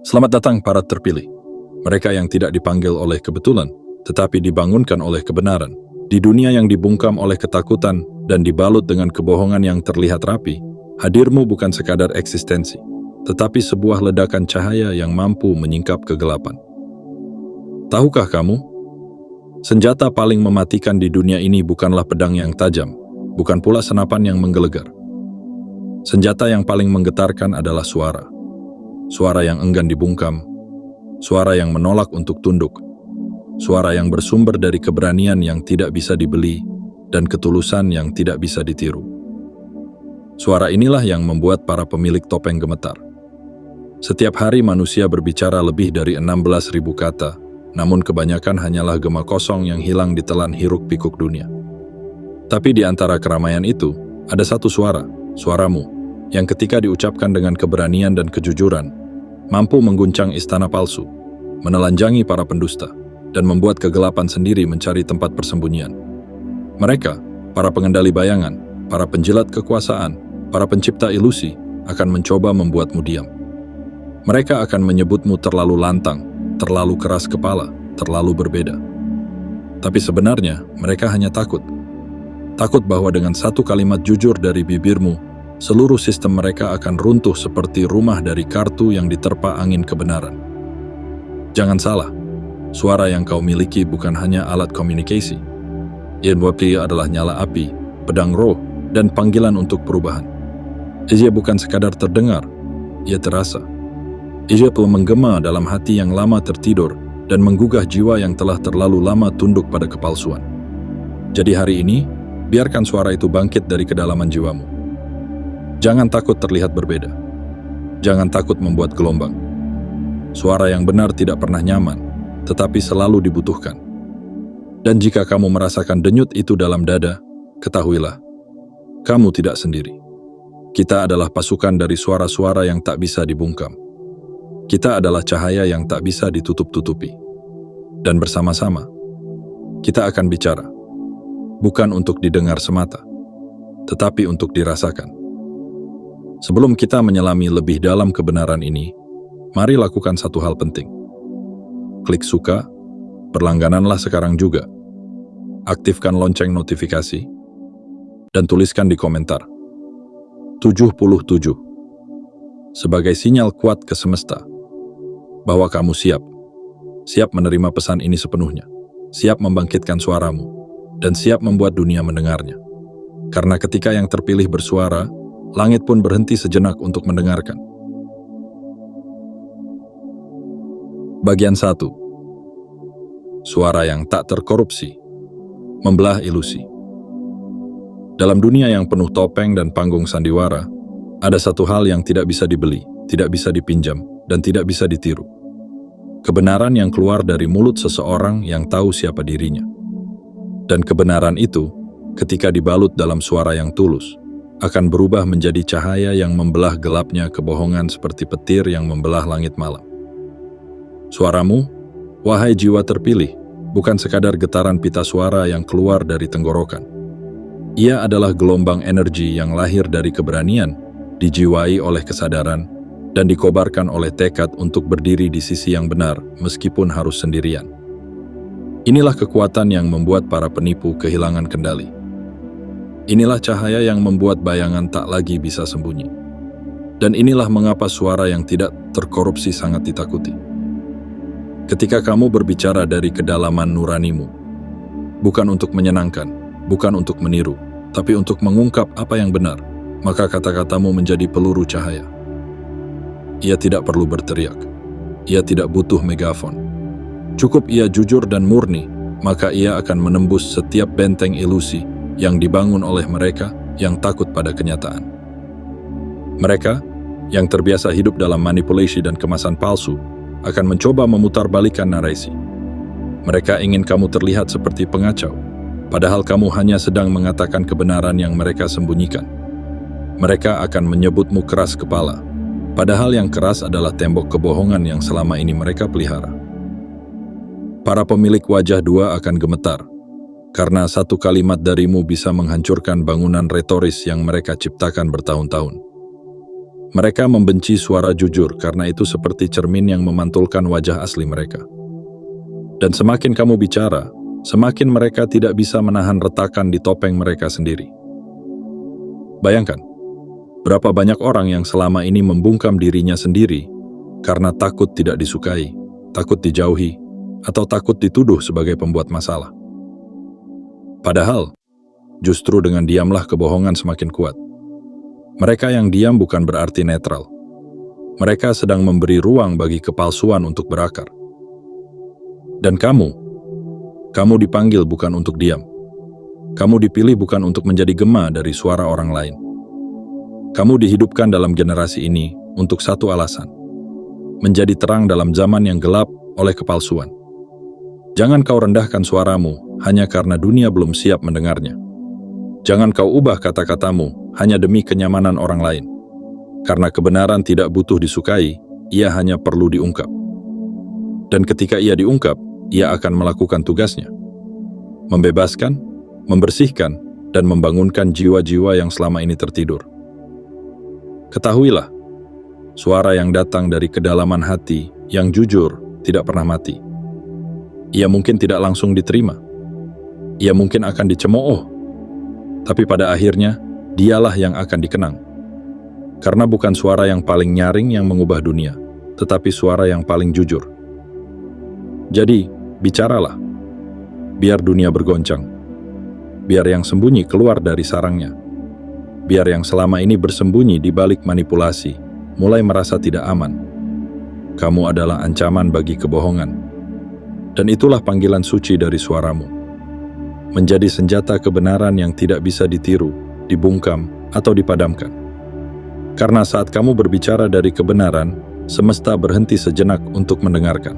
Selamat datang para terpilih, mereka yang tidak dipanggil oleh kebetulan, tetapi dibangunkan oleh kebenaran. Di dunia yang dibungkam oleh ketakutan dan dibalut dengan kebohongan yang terlihat rapi, hadirmu bukan sekadar eksistensi, tetapi sebuah ledakan cahaya yang mampu menyingkap kegelapan. Tahukah kamu, senjata paling mematikan di dunia ini bukanlah pedang yang tajam, bukan pula senapan yang menggelegar. Senjata yang paling menggetarkan adalah suara. Suara yang enggan dibungkam, suara yang menolak untuk tunduk, suara yang bersumber dari keberanian yang tidak bisa dibeli dan ketulusan yang tidak bisa ditiru. Suara inilah yang membuat para pemilik topeng gemetar. Setiap hari manusia berbicara lebih dari 16.000 kata, namun kebanyakan hanyalah gema kosong yang hilang ditelan hiruk-pikuk dunia. Tapi di antara keramaian itu, ada satu suara, suaramu, yang ketika diucapkan dengan keberanian dan kejujuran, mampu mengguncang istana palsu, menelanjangi para pendusta, dan membuat kegelapan sendiri mencari tempat persembunyian. Mereka, para pengendali bayangan, para penjilat kekuasaan, para pencipta ilusi, akan mencoba membuatmu diam. Mereka akan menyebutmu terlalu lantang, terlalu keras kepala, terlalu berbeda. Tapi sebenarnya, mereka hanya takut. Takut bahwa dengan satu kalimat jujur dari bibirmu, seluruh sistem mereka akan runtuh seperti rumah dari kartu yang diterpa angin kebenaran. Jangan salah, suara yang kau miliki bukan hanya alat komunikasi. Ia adalah nyala api, pedang roh, dan panggilan untuk perubahan. Ia bukan sekadar terdengar, ia terasa. Ia pun menggema dalam hati yang lama tertidur dan menggugah jiwa yang telah terlalu lama tunduk pada kepalsuan. Jadi hari ini, biarkan suara itu bangkit dari kedalaman jiwamu. Jangan takut terlihat berbeda. Jangan takut membuat gelombang. Suara yang benar tidak pernah nyaman, tetapi selalu dibutuhkan. Dan jika kamu merasakan denyut itu dalam dada, ketahuilah, kamu tidak sendiri. Kita adalah pasukan dari suara-suara yang tak bisa dibungkam. Kita adalah cahaya yang tak bisa ditutup-tutupi. Dan bersama-sama, kita akan bicara. Bukan untuk didengar semata, tetapi untuk dirasakan. Sebelum kita menyelami lebih dalam kebenaran ini, mari lakukan satu hal penting. Klik suka, berlanggananlah sekarang juga. Aktifkan lonceng notifikasi, dan tuliskan di komentar 77 sebagai sinyal kuat ke semesta bahwa kamu siap menerima pesan ini sepenuhnya, siap membangkitkan suaramu, dan siap membuat dunia mendengarnya. Karena ketika yang terpilih bersuara, langit pun berhenti sejenak untuk mendengarkan. Bagian 1. Suara yang tak terkorupsi, membelah ilusi. Dalam dunia yang penuh topeng dan panggung sandiwara, ada satu hal yang tidak bisa dibeli, tidak bisa dipinjam, dan tidak bisa ditiru. Kebenaran yang keluar dari mulut seseorang yang tahu siapa dirinya. Dan kebenaran itu, ketika dibalut dalam suara yang tulus, akan berubah menjadi cahaya yang membelah gelapnya kebohongan seperti petir yang membelah langit malam. Suaramu, wahai jiwa terpilih, bukan sekadar getaran pita suara yang keluar dari tenggorokan. Ia adalah gelombang energi yang lahir dari keberanian, dijiwai oleh kesadaran, dan dikobarkan oleh tekad untuk berdiri di sisi yang benar meskipun harus sendirian. Inilah kekuatan yang membuat para penipu kehilangan kendali. Inilah cahaya yang membuat bayangan tak lagi bisa sembunyi. Dan inilah mengapa suara yang tidak terkorupsi sangat ditakuti. Ketika kamu berbicara dari kedalaman nuranimu, bukan untuk menyenangkan, bukan untuk meniru, tapi untuk mengungkap apa yang benar, maka kata-katamu menjadi peluru cahaya. Ia tidak perlu berteriak. Ia tidak butuh megafon. Cukup ia jujur dan murni, maka ia akan menembus setiap benteng ilusi yang dibangun oleh mereka yang takut pada kenyataan. Mereka, yang terbiasa hidup dalam manipulasi dan kemasan palsu, akan mencoba memutarbalikkan narasi. Mereka ingin kamu terlihat seperti pengacau, padahal kamu hanya sedang mengatakan kebenaran yang mereka sembunyikan. Mereka akan menyebutmu keras kepala, padahal yang keras adalah tembok kebohongan yang selama ini mereka pelihara. Para pemilik wajah dua akan gemetar, karena satu kalimat darimu bisa menghancurkan bangunan retoris yang mereka ciptakan bertahun-tahun. Mereka membenci suara jujur karena itu seperti cermin yang memantulkan wajah asli mereka. Dan semakin kamu bicara, semakin mereka tidak bisa menahan retakan di topeng mereka sendiri. Bayangkan, berapa banyak orang yang selama ini membungkam dirinya sendiri karena takut tidak disukai, takut dijauhi, atau takut dituduh sebagai pembuat masalah. Padahal, justru dengan diamlah kebohongan semakin kuat. Mereka yang diam bukan berarti netral. Mereka sedang memberi ruang bagi kepalsuan untuk berakar. Dan kamu dipanggil bukan untuk diam. Kamu dipilih bukan untuk menjadi gema dari suara orang lain. Kamu dihidupkan dalam generasi ini untuk satu alasan: menjadi terang dalam zaman yang gelap oleh kepalsuan. Jangan kau rendahkan suaramu hanya karena dunia belum siap mendengarnya. Jangan kau ubah kata-katamu hanya demi kenyamanan orang lain. Karena kebenaran tidak butuh disukai, ia hanya perlu diungkap. Dan ketika ia diungkap, ia akan melakukan tugasnya. Membebaskan, membersihkan, dan membangunkan jiwa-jiwa yang selama ini tertidur. Ketahuilah, suara yang datang dari kedalaman hati, yang jujur, tidak pernah mati. Ia mungkin tidak langsung diterima. Ia mungkin akan dicemooh. Tapi pada akhirnya, dialah yang akan dikenang. Karena bukan suara yang paling nyaring yang mengubah dunia, tetapi suara yang paling jujur. Jadi, bicaralah. Biar dunia bergoncang. Biar yang sembunyi keluar dari sarangnya. Biar yang selama ini bersembunyi di balik manipulasi, mulai merasa tidak aman. Kamu adalah ancaman bagi kebohongan. Dan itulah panggilan suci dari suaramu. Menjadi senjata kebenaran yang tidak bisa ditiru, dibungkam, atau dipadamkan. Karena saat kamu berbicara dari kebenaran, semesta berhenti sejenak untuk mendengarkan.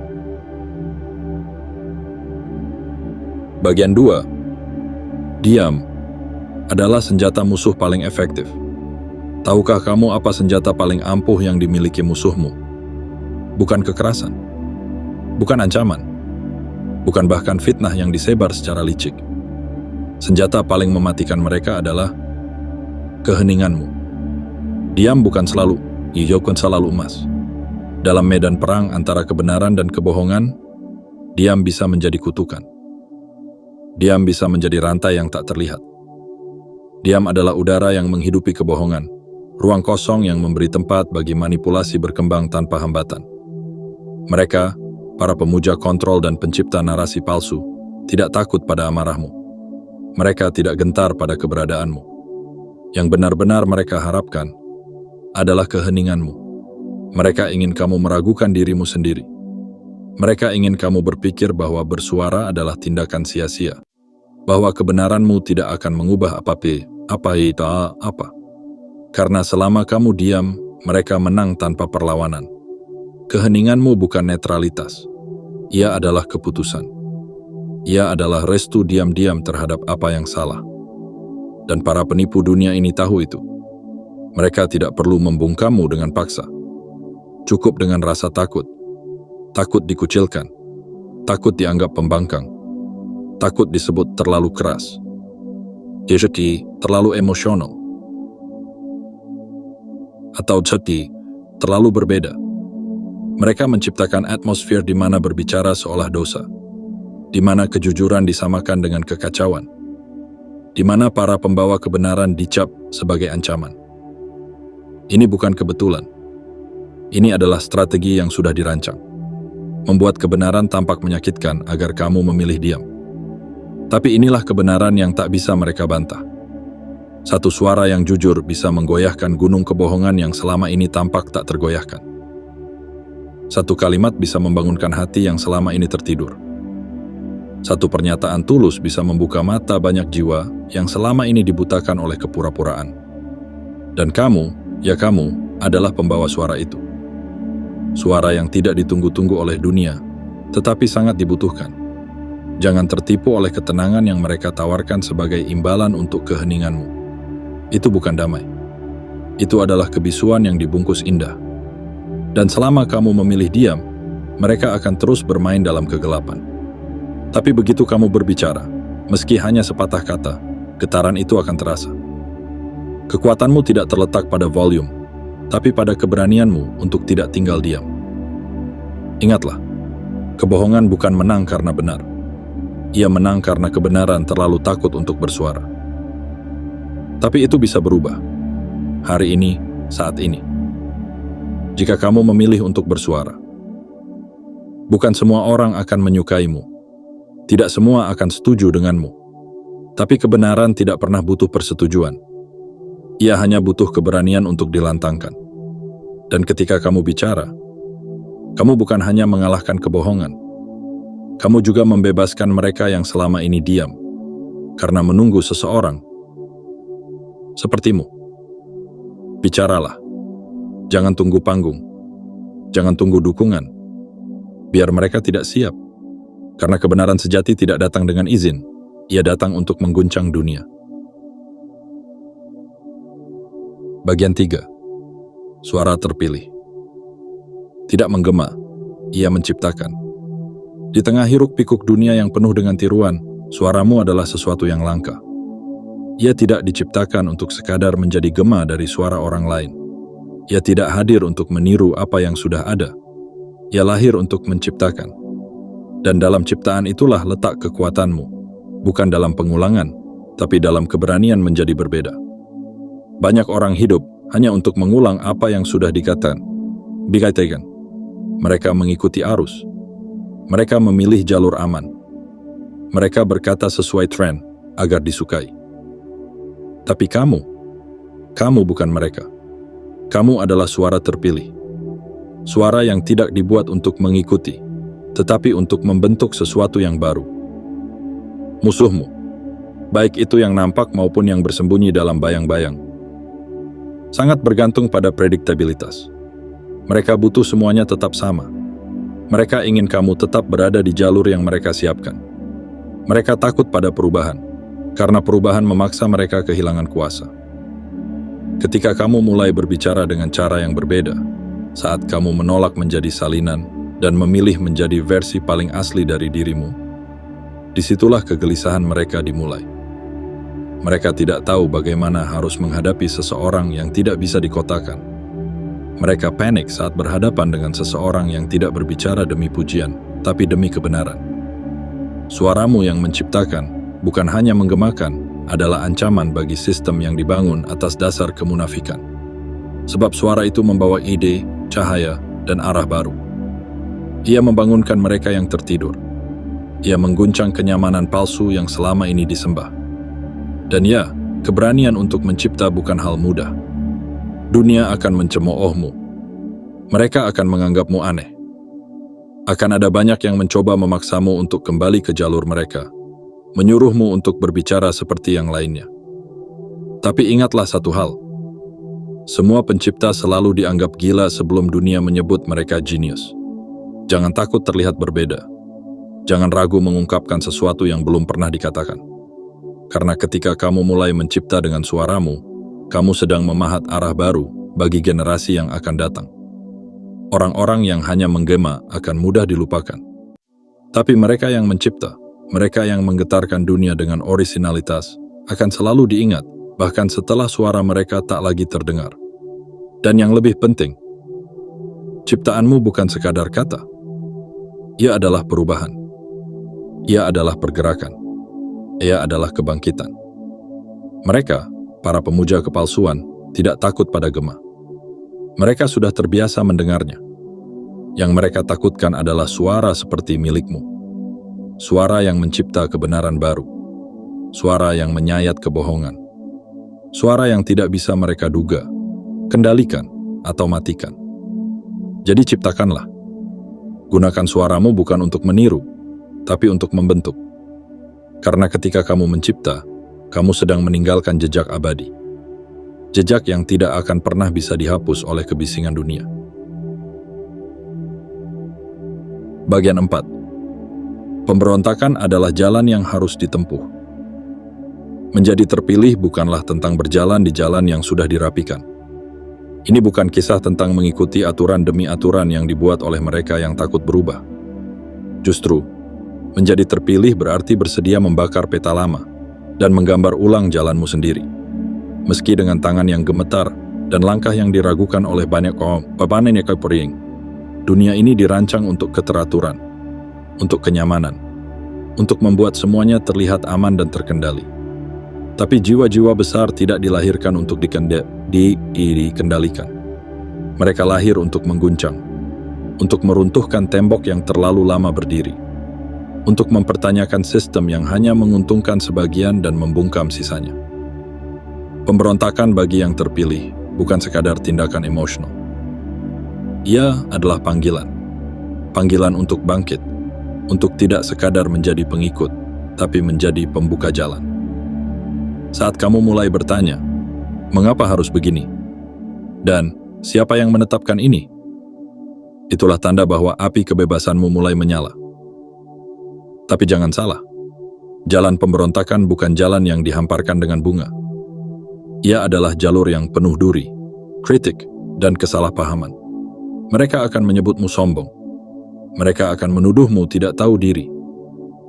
Bagian 2. Diam adalah senjata musuh paling efektif. Tahukah kamu apa senjata paling ampuh yang dimiliki musuhmu? Bukan kekerasan, bukan ancaman, bukan bahkan fitnah yang disebar secara licik. Senjata paling mematikan mereka adalah keheninganmu. Diam bukan selalu emas. Dalam medan perang antara kebenaran dan kebohongan, diam bisa menjadi kutukan. Diam bisa menjadi rantai yang tak terlihat. Diam adalah udara yang menghidupi kebohongan, ruang kosong yang memberi tempat bagi manipulasi berkembang tanpa hambatan. Mereka, para pemuja kontrol dan pencipta narasi palsu, tidak takut pada amarahmu. Mereka tidak gentar pada keberadaanmu. Yang benar-benar mereka harapkan adalah keheninganmu. Mereka ingin kamu meragukan dirimu sendiri. Mereka ingin kamu berpikir bahwa bersuara adalah tindakan sia-sia, bahwa kebenaranmu tidak akan mengubah apa. Karena selama kamu diam, mereka menang tanpa perlawanan. Keheninganmu bukan netralitas. Ia adalah keputusan. Ia adalah restu diam-diam terhadap apa yang salah. Dan para penipu dunia ini tahu itu. Mereka tidak perlu membungkammu dengan paksa. Cukup dengan rasa takut. Takut dikucilkan. Takut dianggap pembangkang. Takut disebut terlalu keras. Jadi, terlalu emosional. Atau jadi, terlalu berbeda. Mereka menciptakan atmosfer di mana berbicara seolah dosa. Di mana kejujuran disamakan dengan kekacauan, di mana para pembawa kebenaran dicap sebagai ancaman. Ini bukan kebetulan. Ini adalah strategi yang sudah dirancang. Membuat kebenaran tampak menyakitkan agar kamu memilih diam. Tapi inilah kebenaran yang tak bisa mereka bantah. Satu suara yang jujur bisa menggoyahkan gunung kebohongan yang selama ini tampak tak tergoyahkan. Satu kalimat bisa membangunkan hati yang selama ini tertidur. Satu pernyataan tulus bisa membuka mata banyak jiwa yang selama ini dibutakan oleh kepura-puraan. Dan kamu adalah pembawa suara itu. Suara yang tidak ditunggu-tunggu oleh dunia, tetapi sangat dibutuhkan. Jangan tertipu oleh ketenangan yang mereka tawarkan sebagai imbalan untuk keheninganmu. Itu bukan damai. Itu adalah kebisuan yang dibungkus indah. Dan selama kamu memilih diam, mereka akan terus bermain dalam kegelapan. Tapi begitu kamu berbicara, meski hanya sepatah kata, getaran itu akan terasa. Kekuatanmu tidak terletak pada volume, tapi pada keberanianmu untuk tidak tinggal diam. Ingatlah, kebohongan bukan menang karena benar. Ia menang karena kebenaran terlalu takut untuk bersuara. Tapi itu bisa berubah. Hari ini, saat ini. Jika kamu memilih untuk bersuara. Bukan semua orang akan menyukaimu. Tidak semua akan setuju denganmu. Tapi kebenaran tidak pernah butuh persetujuan. Ia hanya butuh keberanian untuk dilantangkan. Dan ketika kamu bicara, kamu bukan hanya mengalahkan kebohongan. Kamu juga membebaskan mereka yang selama ini diam, karena menunggu seseorang sepertimu. Bicaralah. Jangan tunggu panggung. Jangan tunggu dukungan. Biar mereka tidak siap. Karena kebenaran sejati tidak datang dengan izin. Ia datang untuk mengguncang dunia. Bagian 3. Suara terpilih. Tidak menggema, ia menciptakan. Di tengah hiruk-pikuk dunia yang penuh dengan tiruan, suaramu adalah sesuatu yang langka. Ia tidak diciptakan untuk sekadar menjadi gema dari suara orang lain. Ia tidak hadir untuk meniru apa yang sudah ada. Ia lahir untuk menciptakan. Dan dalam ciptaan itulah letak kekuatanmu. Bukan dalam pengulangan, tapi dalam keberanian menjadi berbeda. Banyak orang hidup hanya untuk mengulang apa yang sudah dikatakan. Mereka mengikuti arus. Mereka memilih jalur aman. Mereka berkata sesuai tren agar disukai. Tapi kamu bukan mereka. Kamu adalah suara terpilih. Suara yang tidak dibuat untuk mengikuti, tetapi untuk membentuk sesuatu yang baru. Musuhmu, baik itu yang nampak maupun yang bersembunyi dalam bayang-bayang, sangat bergantung pada prediktabilitas. Mereka butuh semuanya tetap sama. Mereka ingin kamu tetap berada di jalur yang mereka siapkan. Mereka takut pada perubahan, karena perubahan memaksa mereka kehilangan kuasa. Ketika kamu mulai berbicara dengan cara yang berbeda, saat kamu menolak menjadi salinan dan memilih menjadi versi paling asli dari dirimu, disitulah kegelisahan mereka dimulai. Mereka tidak tahu bagaimana harus menghadapi seseorang yang tidak bisa dikotakan. Mereka panik saat berhadapan dengan seseorang yang tidak berbicara demi pujian, tapi demi kebenaran. Suaramu yang menciptakan, bukan hanya menggemakan, adalah ancaman bagi sistem yang dibangun atas dasar kemunafikan. Sebab suara itu membawa ide, cahaya, dan arah baru. Ia membangunkan mereka yang tertidur. Ia mengguncang kenyamanan palsu yang selama ini disembah. Dan ya, keberanian untuk mencipta bukan hal mudah. Dunia akan mencemoohmu. Mereka akan menganggapmu aneh. Akan ada banyak yang mencoba memaksamu untuk kembali ke jalur mereka, menyuruhmu untuk berbicara seperti yang lainnya. Tapi ingatlah satu hal. Semua pencipta selalu dianggap gila sebelum dunia menyebut mereka jenius. Jangan takut terlihat berbeda. Jangan ragu mengungkapkan sesuatu yang belum pernah dikatakan. Karena ketika kamu mulai mencipta dengan suaramu, kamu sedang memahat arah baru bagi generasi yang akan datang. Orang-orang yang hanya menggema akan mudah dilupakan. Tapi mereka yang mencipta, mereka yang menggetarkan dunia dengan orisinalitas, akan selalu diingat, bahkan setelah suara mereka tak lagi terdengar. Dan yang lebih penting, ciptaanmu bukan sekadar kata. Ia adalah perubahan. Ia adalah pergerakan. Ia adalah kebangkitan. Mereka, para pemuja kepalsuan, tidak takut pada gema. Mereka sudah terbiasa mendengarnya. Yang mereka takutkan adalah suara seperti milikmu. Suara yang mencipta kebenaran baru. Suara yang menyayat kebohongan. Suara yang tidak bisa mereka duga, kendalikan, atau matikan. Jadi ciptakanlah. Gunakan suaramu bukan untuk meniru, tapi untuk membentuk. Karena ketika kamu mencipta, kamu sedang meninggalkan jejak abadi. Jejak yang tidak akan pernah bisa dihapus oleh kebisingan dunia. Bagian 4. Pemberontakan adalah jalan yang harus ditempuh. Menjadi terpilih bukanlah tentang berjalan di jalan yang sudah dirapikan. Ini bukan kisah tentang mengikuti aturan demi aturan yang dibuat oleh mereka yang takut berubah. Justru, menjadi terpilih berarti bersedia membakar peta lama dan menggambar ulang jalanmu sendiri. Meski dengan tangan yang gemetar, dan langkah yang diragukan oleh banyak orang. Dunia ini dirancang untuk keteraturan, untuk kenyamanan, untuk membuat semuanya terlihat aman dan terkendali. Tapi jiwa-jiwa besar tidak dilahirkan untuk dikendalikan. Mereka lahir untuk mengguncang, untuk meruntuhkan tembok yang terlalu lama berdiri, untuk mempertanyakan sistem yang hanya menguntungkan sebagian dan membungkam sisanya. Pemberontakan bagi yang terpilih bukan sekadar tindakan emosional. Ia adalah panggilan. Panggilan untuk bangkit, untuk tidak sekadar menjadi pengikut, tapi menjadi pembuka jalan. Saat kamu mulai bertanya, mengapa harus begini? Dan siapa yang menetapkan ini? Itulah tanda bahwa api kebebasanmu mulai menyala. Tapi jangan salah, jalan pemberontakan bukan jalan yang dihamparkan dengan bunga. Ia adalah jalur yang penuh duri, kritik, dan kesalahpahaman. Mereka akan menyebutmu sombong. Mereka akan menuduhmu tidak tahu diri.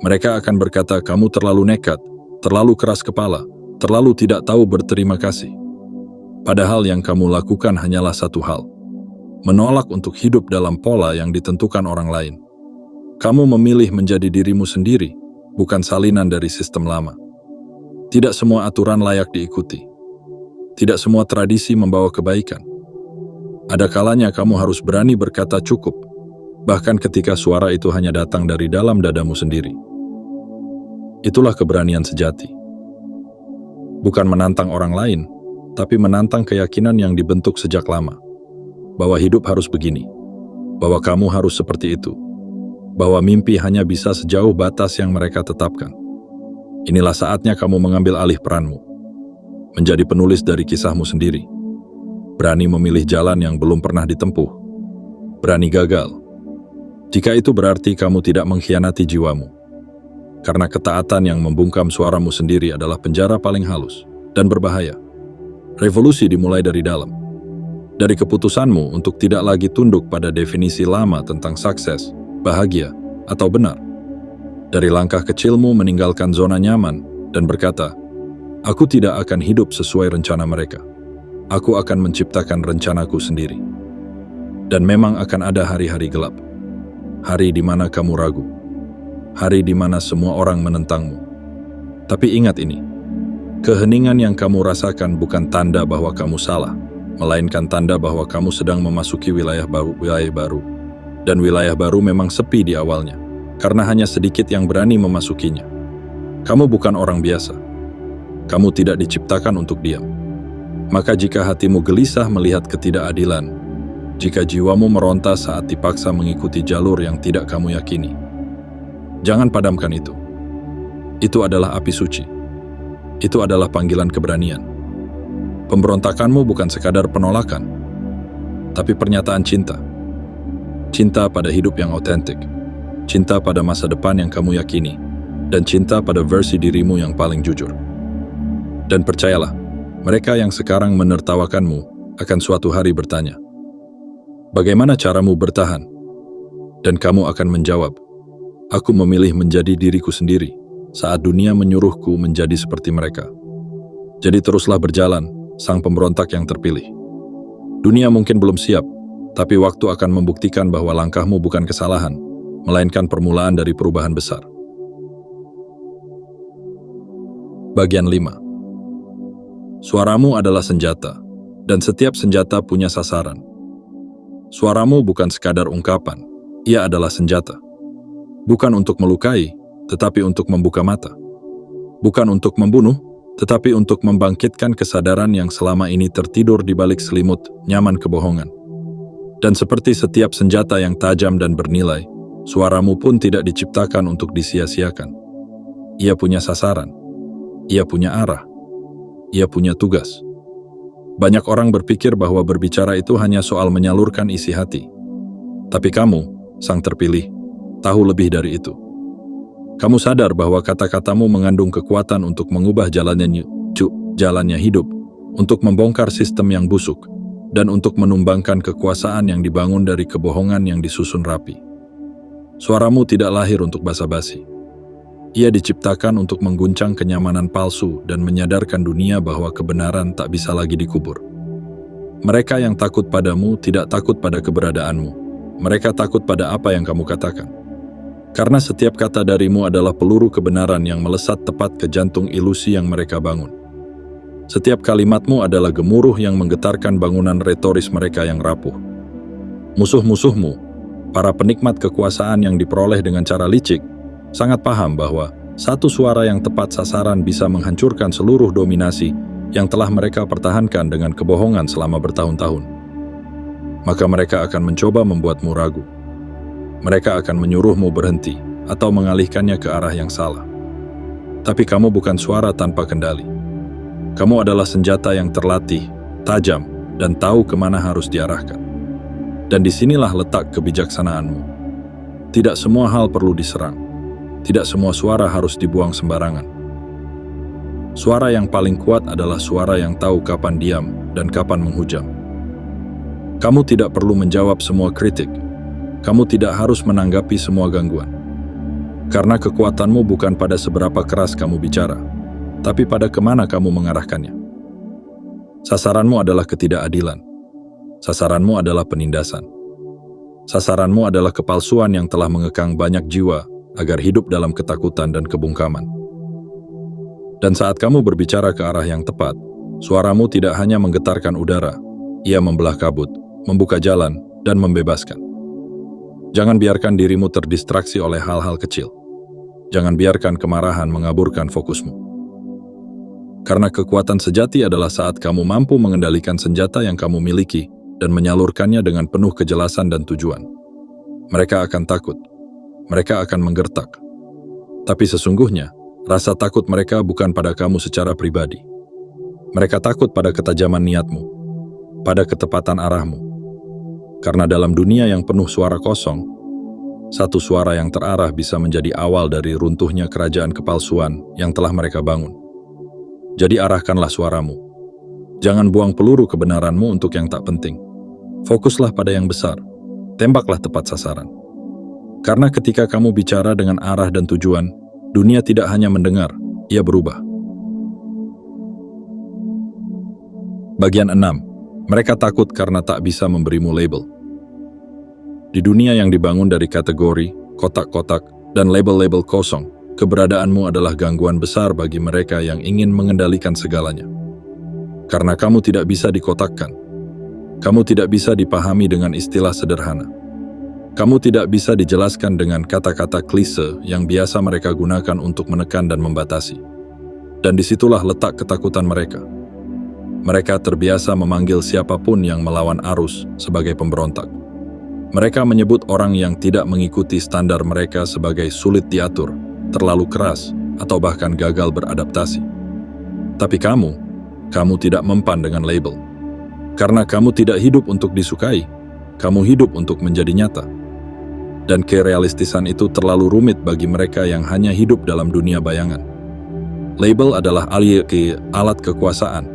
Mereka akan berkata kamu terlalu nekat, terlalu keras kepala, terlalu tidak tahu berterima kasih. Padahal yang kamu lakukan hanyalah satu hal, menolak untuk hidup dalam pola yang ditentukan orang lain. Kamu memilih menjadi dirimu sendiri, bukan salinan dari sistem lama. Tidak semua aturan layak diikuti. Tidak semua tradisi membawa kebaikan. Ada kalanya kamu harus berani berkata cukup, bahkan ketika suara itu hanya datang dari dalam dadamu sendiri. Itulah keberanian sejati. Bukan menantang orang lain, tapi menantang keyakinan yang dibentuk sejak lama. Bahwa hidup harus begini, bahwa kamu harus seperti itu, bahwa mimpi hanya bisa sejauh batas yang mereka tetapkan. Inilah saatnya kamu mengambil alih peranmu. Menjadi penulis dari kisahmu sendiri. Berani memilih jalan yang belum pernah ditempuh. Berani gagal. Jika itu berarti kamu tidak mengkhianati jiwamu. Karena ketaatan yang membungkam suaramu sendiri adalah penjara paling halus dan berbahaya. Revolusi dimulai dari dalam. Dari keputusanmu untuk tidak lagi tunduk pada definisi lama tentang sukses, bahagia, atau benar. Dari langkah kecilmu meninggalkan zona nyaman dan berkata, aku tidak akan hidup sesuai rencana mereka. Aku akan menciptakan rencanaku sendiri. Dan memang akan ada hari-hari gelap. Hari di mana kamu ragu. Hari di mana semua orang menentangmu. Tapi ingat ini, keheningan yang kamu rasakan bukan tanda bahwa kamu salah, melainkan tanda bahwa kamu sedang memasuki wilayah baru. Dan wilayah baru memang sepi di awalnya, karena hanya sedikit yang berani memasukinya. Kamu bukan orang biasa. Kamu tidak diciptakan untuk diam. Maka jika hatimu gelisah melihat ketidakadilan, jika jiwamu meronta saat dipaksa mengikuti jalur yang tidak kamu yakini, jangan padamkan itu. Itu adalah api suci. Itu adalah panggilan keberanian. Pemberontakanmu bukan sekadar penolakan, tapi pernyataan cinta. Cinta pada hidup yang otentik, cinta pada masa depan yang kamu yakini, dan cinta pada versi dirimu yang paling jujur. Dan percayalah, mereka yang sekarang menertawakanmu akan suatu hari bertanya, bagaimana caramu bertahan? Dan kamu akan menjawab, aku memilih menjadi diriku sendiri saat dunia menyuruhku menjadi seperti mereka. Jadi teruslah berjalan, sang pemberontak yang terpilih. Dunia mungkin belum siap, tapi waktu akan membuktikan bahwa langkahmu bukan kesalahan, melainkan permulaan dari perubahan besar. Bagian 5. Suaramu adalah senjata, dan setiap senjata punya sasaran. Suaramu bukan sekadar ungkapan, ia adalah senjata. Bukan untuk melukai, tetapi untuk membuka mata. Bukan untuk membunuh, tetapi untuk membangkitkan kesadaran yang selama ini tertidur di balik selimut nyaman kebohongan. Dan seperti setiap senjata yang tajam dan bernilai, suaramu pun tidak diciptakan untuk disia-siakan. Ia punya sasaran, ia punya arah, ia punya tugas. Banyak orang berpikir bahwa berbicara itu hanya soal menyalurkan isi hati. Tapi kamu, sang terpilih, tahu lebih dari itu. Kamu sadar bahwa kata-katamu mengandung kekuatan untuk mengubah jalannya hidup, untuk membongkar sistem yang busuk, dan untuk menumbangkan kekuasaan yang dibangun dari kebohongan yang disusun rapi. Suaramu tidak lahir untuk basa-basi. Ia diciptakan untuk mengguncang kenyamanan palsu dan menyadarkan dunia bahwa kebenaran tak bisa lagi dikubur. Mereka yang takut padamu tidak takut pada keberadaanmu. Mereka takut pada apa yang kamu katakan. Karena setiap kata darimu adalah peluru kebenaran yang melesat tepat ke jantung ilusi yang mereka bangun. Setiap kalimatmu adalah gemuruh yang menggetarkan bangunan retoris mereka yang rapuh. Musuh-musuhmu, para penikmat kekuasaan yang diperoleh dengan cara licik, sangat paham bahwa satu suara yang tepat sasaran bisa menghancurkan seluruh dominasi yang telah mereka pertahankan dengan kebohongan selama bertahun-tahun. Maka mereka akan mencoba membuatmu ragu. Mereka akan menyuruhmu berhenti atau mengalihkannya ke arah yang salah. Tapi kamu bukan suara tanpa kendali. Kamu adalah senjata yang terlatih, tajam, dan tahu kemana harus diarahkan. Dan disinilah letak kebijaksanaanmu. Tidak semua hal perlu diserang. Tidak semua suara harus dibuang sembarangan. Suara yang paling kuat adalah suara yang tahu kapan diam dan kapan menghujam. Kamu tidak perlu menjawab semua kritik. Kamu tidak harus menanggapi semua gangguan. Karena kekuatanmu bukan pada seberapa keras kamu bicara, tapi pada kemana kamu mengarahkannya. Sasaranmu adalah ketidakadilan. Sasaranmu adalah penindasan. Sasaranmu adalah kepalsuan yang telah mengekang banyak jiwa agar hidup dalam ketakutan dan kebungkaman. Dan saat kamu berbicara ke arah yang tepat, suaramu tidak hanya menggetarkan udara, ia membelah kabut, membuka jalan, dan membebaskan. Jangan biarkan dirimu terdistraksi oleh hal-hal kecil. Jangan biarkan kemarahan mengaburkan fokusmu. Karena kekuatan sejati adalah saat kamu mampu mengendalikan senjata yang kamu miliki dan menyalurkannya dengan penuh kejelasan dan tujuan. Mereka akan takut. Mereka akan menggertak. Tapi sesungguhnya, rasa takut mereka bukan pada kamu secara pribadi. Mereka takut pada ketajaman niatmu, pada ketepatan arahmu. Karena dalam dunia yang penuh suara kosong, satu suara yang terarah bisa menjadi awal dari runtuhnya kerajaan kepalsuan yang telah mereka bangun. Jadi arahkanlah suaramu. Jangan buang peluru kebenaranmu untuk yang tak penting. Fokuslah pada yang besar. Tembaklah tepat sasaran. Karena ketika kamu bicara dengan arah dan tujuan, dunia tidak hanya mendengar, ia berubah. Bagian 6. Mereka takut karena tak bisa memberimu label. Di dunia yang dibangun dari kategori, kotak-kotak, dan label-label kosong, keberadaanmu adalah gangguan besar bagi mereka yang ingin mengendalikan segalanya. Karena kamu tidak bisa dikotakkan. Kamu tidak bisa dipahami dengan istilah sederhana. Kamu tidak bisa dijelaskan dengan kata-kata klise yang biasa mereka gunakan untuk menekan dan membatasi. Dan disitulah letak ketakutan mereka. Mereka terbiasa memanggil siapapun yang melawan arus sebagai pemberontak. Mereka menyebut orang yang tidak mengikuti standar mereka sebagai sulit diatur, terlalu keras, atau bahkan gagal beradaptasi. Tapi kamu tidak mempan dengan label. Karena kamu tidak hidup untuk disukai, kamu hidup untuk menjadi nyata. Dan kerealistisan itu terlalu rumit bagi mereka yang hanya hidup dalam dunia bayangan. Label adalah alat kekuasaan.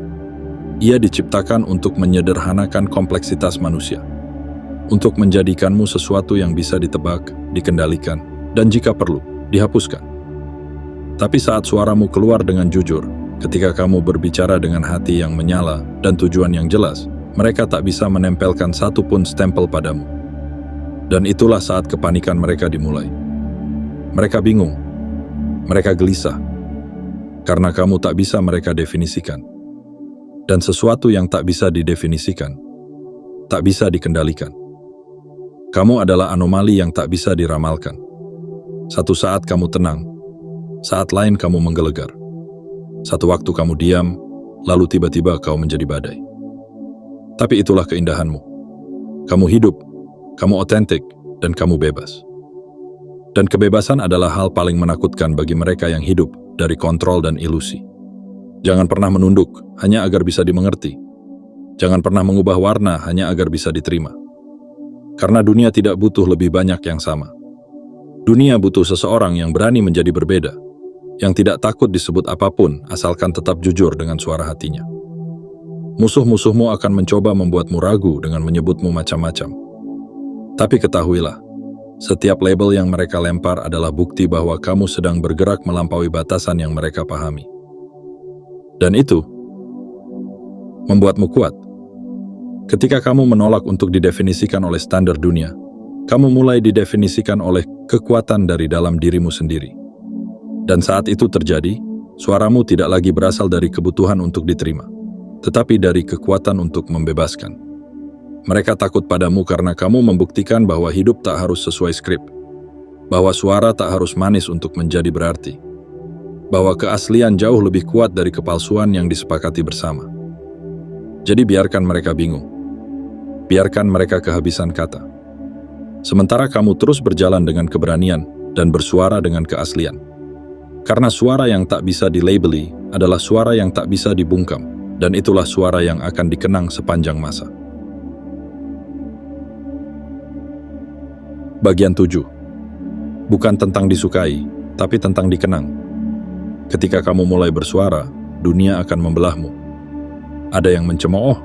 Ia diciptakan untuk menyederhanakan kompleksitas manusia, untuk menjadikanmu sesuatu yang bisa ditebak, dikendalikan, dan jika perlu, dihapuskan. Tapi saat suaramu keluar dengan jujur, ketika kamu berbicara dengan hati yang menyala dan tujuan yang jelas, mereka tak bisa menempelkan satupun stempel padamu. Dan itulah saat kepanikan mereka dimulai. Mereka bingung, mereka gelisah, karena kamu tak bisa mereka definisikan. Dan sesuatu yang tak bisa didefinisikan, tak bisa dikendalikan. Kamu adalah anomali yang tak bisa diramalkan. Satu saat kamu tenang, saat lain kamu menggelegar. Satu waktu kamu diam, lalu tiba-tiba kau menjadi badai. Tapi itulah keindahanmu. Kamu hidup, kamu otentik, dan kamu bebas. Dan kebebasan adalah hal paling menakutkan bagi mereka yang hidup dari kontrol dan ilusi. Jangan pernah menunduk hanya agar bisa dimengerti. Jangan pernah mengubah warna hanya agar bisa diterima. Karena dunia tidak butuh lebih banyak yang sama. Dunia butuh seseorang yang berani menjadi berbeda, yang tidak takut disebut apapun asalkan tetap jujur dengan suara hatinya. Musuh-musuhmu akan mencoba membuatmu ragu dengan menyebutmu macam-macam. Tapi ketahuilah, setiap label yang mereka lempar adalah bukti bahwa kamu sedang bergerak melampaui batasan yang mereka pahami. Dan itu membuatmu kuat. Ketika kamu menolak untuk didefinisikan oleh standar dunia, kamu mulai didefinisikan oleh kekuatan dari dalam dirimu sendiri. Dan saat itu terjadi, suaramu tidak lagi berasal dari kebutuhan untuk diterima, tetapi dari kekuatan untuk membebaskan. Mereka takut padamu karena kamu membuktikan bahwa hidup tak harus sesuai skrip, bahwa suara tak harus manis untuk menjadi berarti, bahwa keaslian jauh lebih kuat dari kepalsuan yang disepakati bersama. Jadi biarkan mereka bingung. Biarkan mereka kehabisan kata. Sementara kamu terus berjalan dengan keberanian dan bersuara dengan keaslian. Karena suara yang tak bisa dilabeli adalah suara yang tak bisa dibungkam, dan itulah suara yang akan dikenang sepanjang masa. Bagian 7. Bukan tentang disukai, tapi tentang dikenang. Ketika kamu mulai bersuara, dunia akan membelahmu. Ada yang mencemooh,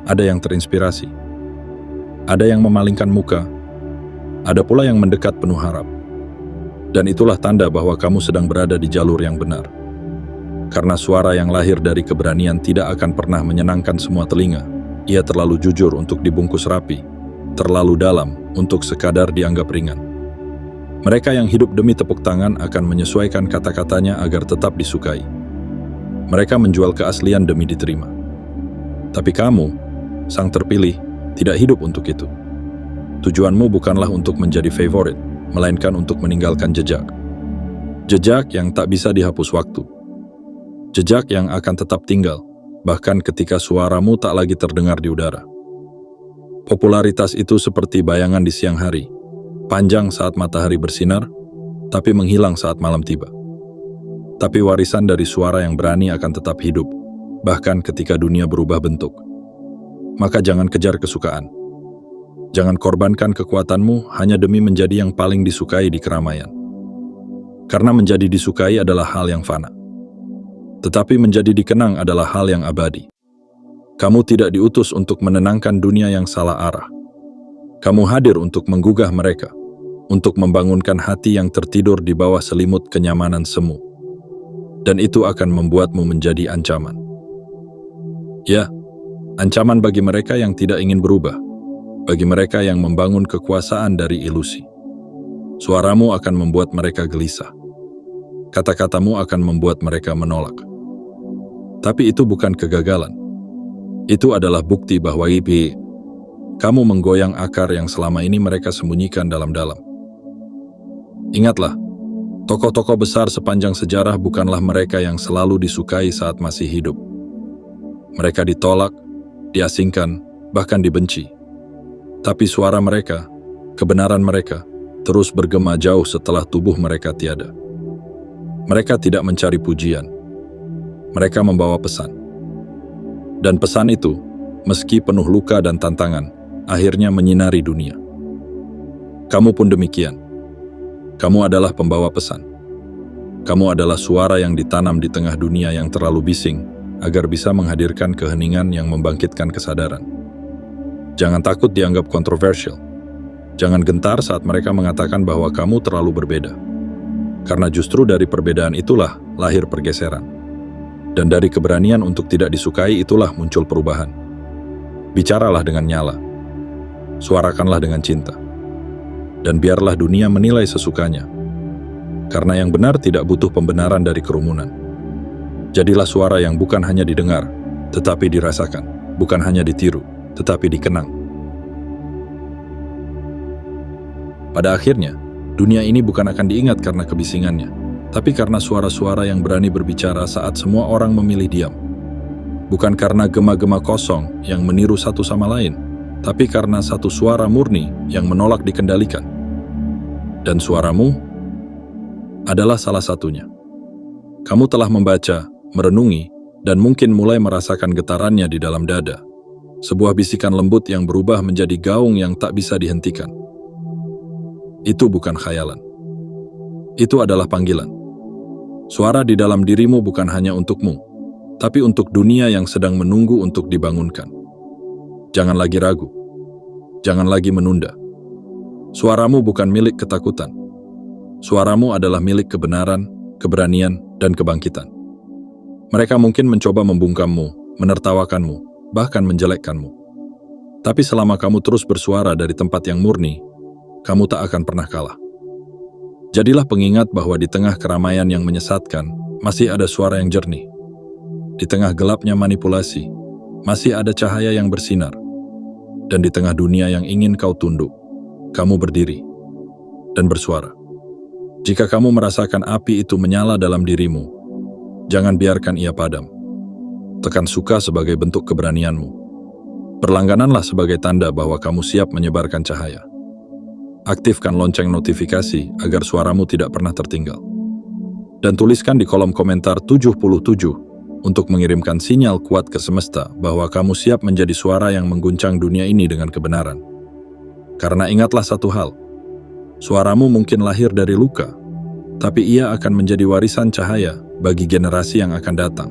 ada yang terinspirasi. Ada yang memalingkan muka, ada pula yang mendekat penuh harap. Dan itulah tanda bahwa kamu sedang berada di jalur yang benar. Karena suara yang lahir dari keberanian tidak akan pernah menyenangkan semua telinga. Ia terlalu jujur untuk dibungkus rapi, terlalu dalam untuk sekadar dianggap ringan. Mereka yang hidup demi tepuk tangan akan menyesuaikan kata-katanya agar tetap disukai. Mereka menjual keaslian demi diterima. Tapi kamu, sang terpilih, tidak hidup untuk itu. Tujuanmu bukanlah untuk menjadi favorit, melainkan untuk meninggalkan jejak. Jejak yang tak bisa dihapus waktu. Jejak yang akan tetap tinggal, bahkan ketika suaramu tak lagi terdengar di udara. Popularitas itu seperti bayangan di siang hari, panjang saat matahari bersinar, tapi menghilang saat malam tiba. Tapi warisan dari suara yang berani akan tetap hidup, bahkan ketika dunia berubah bentuk. Maka jangan kejar kesukaan. Jangan korbankan kekuatanmu hanya demi menjadi yang paling disukai di keramaian. Karena menjadi disukai adalah hal yang fana. Tetapi menjadi dikenang adalah hal yang abadi. Kamu tidak diutus untuk menenangkan dunia yang salah arah. Kamu hadir untuk menggugah mereka, untuk membangunkan hati yang tertidur di bawah selimut kenyamanan semu. Dan itu akan membuatmu menjadi ancaman. Ya, ancaman bagi mereka yang tidak ingin berubah, bagi mereka yang membangun kekuasaan dari ilusi. Suaramu akan membuat mereka gelisah. Kata-katamu akan membuat mereka menolak. Tapi itu bukan kegagalan. Itu adalah bukti bahwa kamu menggoyang akar yang selama ini mereka sembunyikan dalam-dalam. Ingatlah, tokoh-tokoh besar sepanjang sejarah bukanlah mereka yang selalu disukai saat masih hidup. Mereka ditolak, diasingkan, bahkan dibenci. Tapi suara mereka, kebenaran mereka, terus bergema jauh setelah tubuh mereka tiada. Mereka tidak mencari pujian. Mereka membawa pesan. Dan pesan itu, meski penuh luka dan tantangan, akhirnya menyinari dunia. Kamu pun demikian. Kamu adalah pembawa pesan. Kamu adalah suara yang ditanam di tengah dunia yang terlalu bising, agar bisa menghadirkan keheningan yang membangkitkan kesadaran. Jangan takut dianggap kontroversial. Jangan gentar saat mereka mengatakan bahwa kamu terlalu berbeda. Karena justru dari perbedaan itulah lahir pergeseran. Dan dari keberanian untuk tidak disukai itulah muncul perubahan. Bicaralah dengan nyala. Suarakanlah dengan cinta. Dan biarlah dunia menilai sesukanya. Karena yang benar tidak butuh pembenaran dari kerumunan. Jadilah suara yang bukan hanya didengar, tetapi dirasakan. Bukan hanya ditiru, tetapi dikenang. Pada akhirnya, dunia ini bukan akan diingat karena kebisingannya, tapi karena suara-suara yang berani berbicara saat semua orang memilih diam. Bukan karena gema-gema kosong yang meniru satu sama lain, tapi karena satu suara murni yang menolak dikendalikan. Dan suaramu adalah salah satunya. Kamu telah membaca, merenungi, dan mungkin mulai merasakan getarannya di dalam dada. Sebuah bisikan lembut yang berubah menjadi gaung yang tak bisa dihentikan. Itu bukan khayalan. Itu adalah panggilan. Suara di dalam dirimu bukan hanya untukmu, tapi untuk dunia yang sedang menunggu untuk dibangunkan. Jangan lagi ragu. Jangan lagi menunda. Suaramu bukan milik ketakutan. Suaramu adalah milik kebenaran, keberanian, dan kebangkitan. Mereka mungkin mencoba membungkammu, menertawakanmu, bahkan menjelekkanmu. Tapi selama kamu terus bersuara dari tempat yang murni, kamu tak akan pernah kalah. Jadilah pengingat bahwa di tengah keramaian yang menyesatkan, masih ada suara yang jernih. Di tengah gelapnya manipulasi, masih ada cahaya yang bersinar. Dan di tengah dunia yang ingin kau tunduk, kamu berdiri dan bersuara. Jika kamu merasakan api itu menyala dalam dirimu, jangan biarkan ia padam. Tekan suka sebagai bentuk keberanianmu. Berlanggananlah sebagai tanda bahwa kamu siap menyebarkan cahaya. Aktifkan lonceng notifikasi agar suaramu tidak pernah tertinggal. Dan tuliskan di kolom komentar 77 untuk mengirimkan sinyal kuat ke semesta bahwa kamu siap menjadi suara yang mengguncang dunia ini dengan kebenaran. Karena ingatlah satu hal, suaramu mungkin lahir dari luka, tapi ia akan menjadi warisan cahaya bagi generasi yang akan datang.